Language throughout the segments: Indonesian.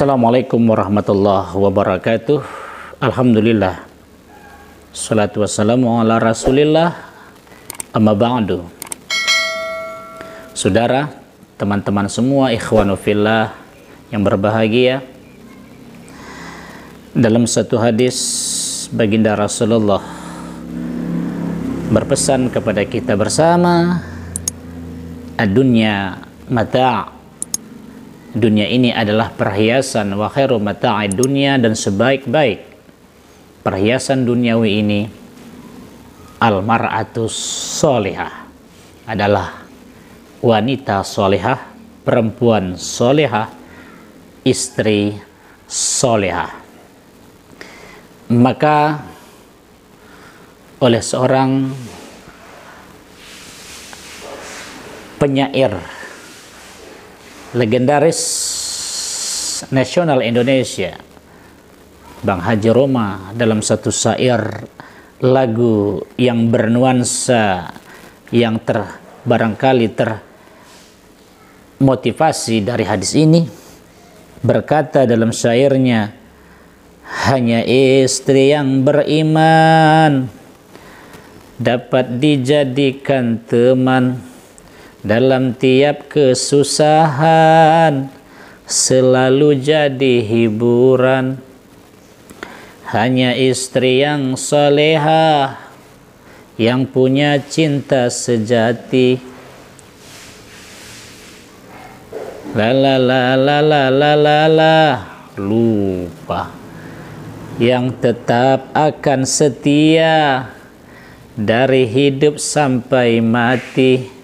Assalamualaikum warahmatullahi wabarakatuh. Alhamdulillah. Salatu wassalamu ala rasulillah. Amma ba'du. Saudara, teman-teman semua, ikhwanu fillah yang berbahagia, dalam satu hadis baginda Rasulullah berpesan kepada kita bersama, ad-dunya mata'. Dunia ini adalah perhiasan, wa khairu mata'id dunya, dan sebaik-baik perhiasan duniawi ini al-mar'atus solihah, adalah wanita solihah, perempuan solihah, istri solihah. Maka oleh seorang penyair legendaris nasional Indonesia, Bang Haji Roma, dalam satu syair lagu yang bernuansa, yang barangkali termotivasi dari hadis ini, berkata dalam syairnya, hanya istri yang beriman dapat dijadikan teman dalam tiap kesusahan, selalu jadi hiburan. Hanya istri yang solehah yang punya cinta sejati. La la la la la la la la, lupa, yang tetap akan setia dari hidup sampai mati,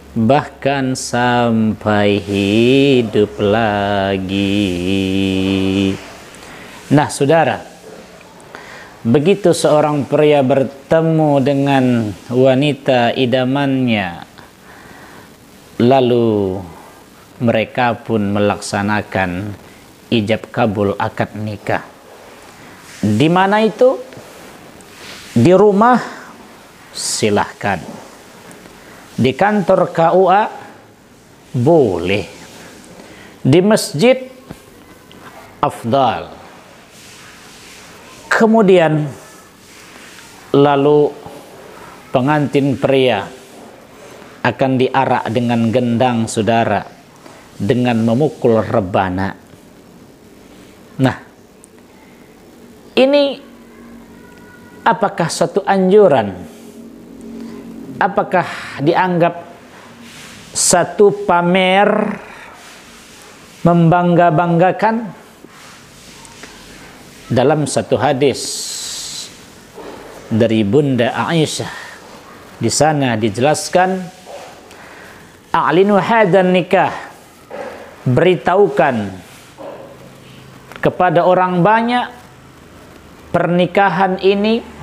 bahkan sampai hidup lagi. Nah, saudara, begitu seorang pria bertemu dengan wanita idamannya, lalu mereka pun melaksanakan ijab kabul akad nikah. Di mana itu? Di rumah, silahkan. Di kantor KUA boleh. Di masjid afdal. Kemudian lalu pengantin pria akan diarak dengan gendang, saudara, dengan memukul rebana. Nah, ini apakah satu anjuran? Apakah dianggap satu pamer membangga-banggakan? Dalam satu hadis dari Bunda Aisyah, di sana dijelaskan, a'linu hadan nikah, beritahukan kepada orang banyak pernikahan ini,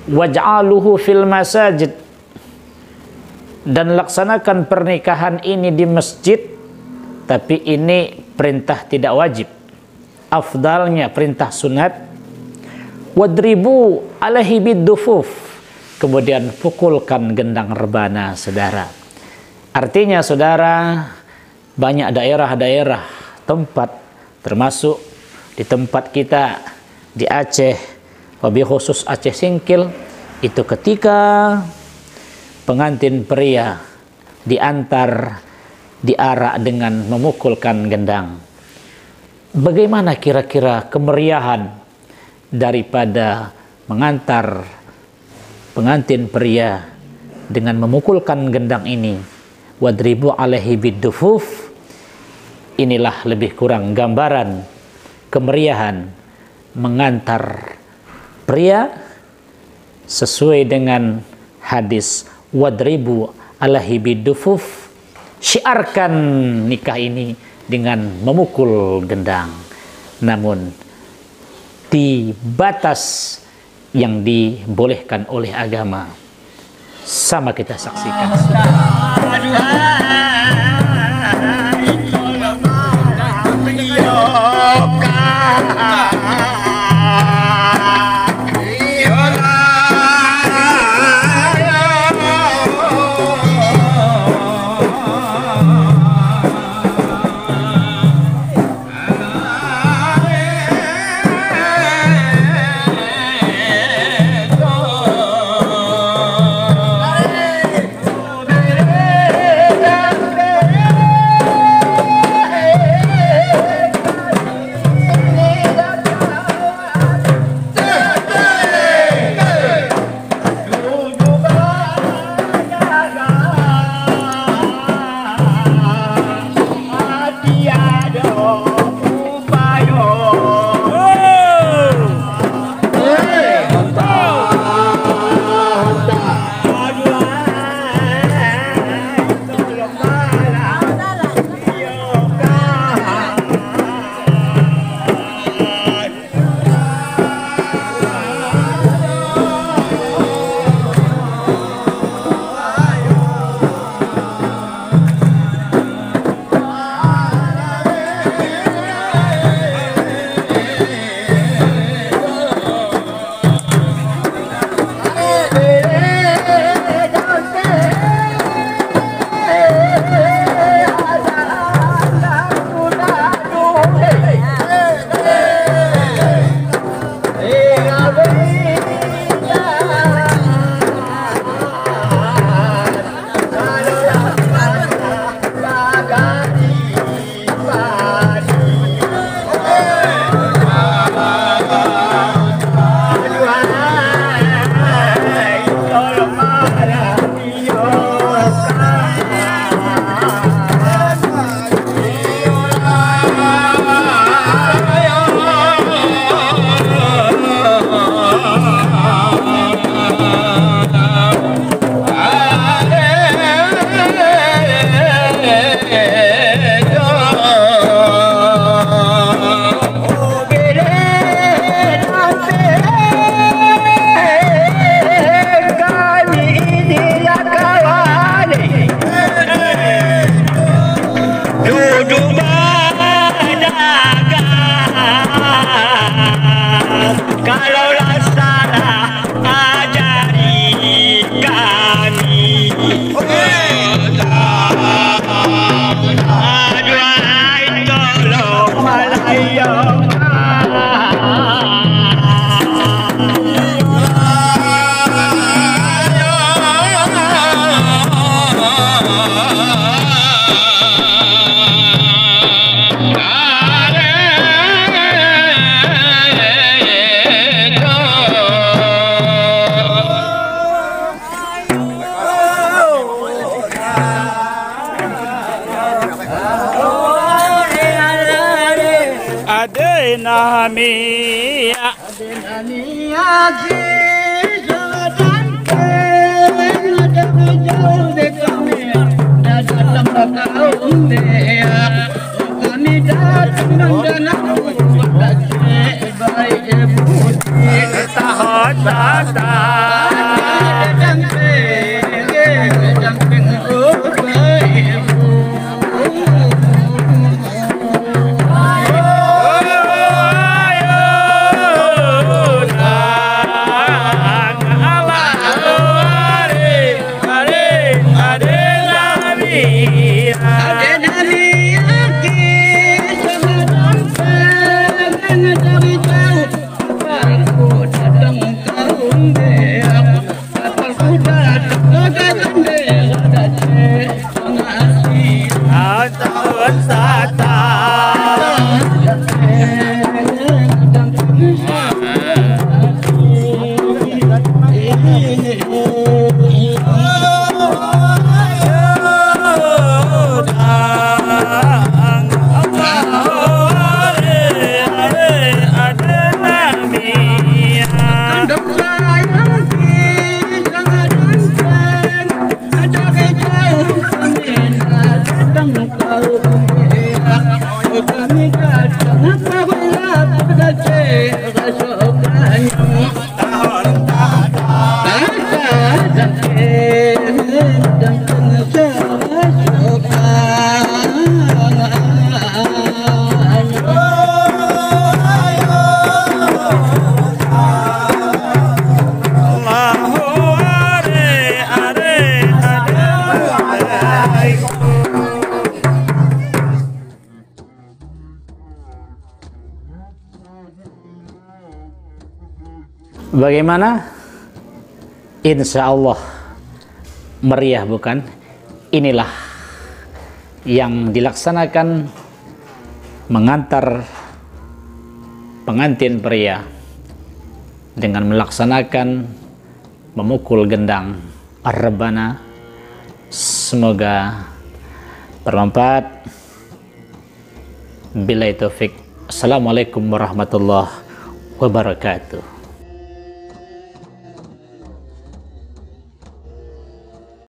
waj'aluhu fil masajid, dan laksanakan pernikahan ini di masjid. Tapi ini perintah tidak wajib, afdalnya perintah sunat. Wadribu alaihi biddufuf, kemudian pukulkan gendang rebana, saudara. Artinya, saudara, banyak daerah-daerah tempat, termasuk di tempat kita di Aceh, lebih khusus Aceh Singkil, itu ketika pengantin pria diarak dengan memukulkan gendang. Bagaimana kira-kira kemeriahan daripada mengantar pengantin pria dengan memukulkan gendang ini? Wadribu alaihi biddufuf. Inilah lebih kurang gambaran kemeriahan mengantar pria sesuai dengan hadis wadribu alaihi biddufuf. Syiarkan nikah ini dengan memukul gendang, namun di batas yang dibolehkan oleh agama. Sama kita saksikan. Adena mia Bagaimana? Insya Allah meriah bukan? Inilah yang dilaksanakan mengantar pengantin pria dengan melaksanakan memukul gendang ar-rebana. Semoga bermanfaat. Billahi taufik. Assalamualaikum warahmatullahi wabarakatuh.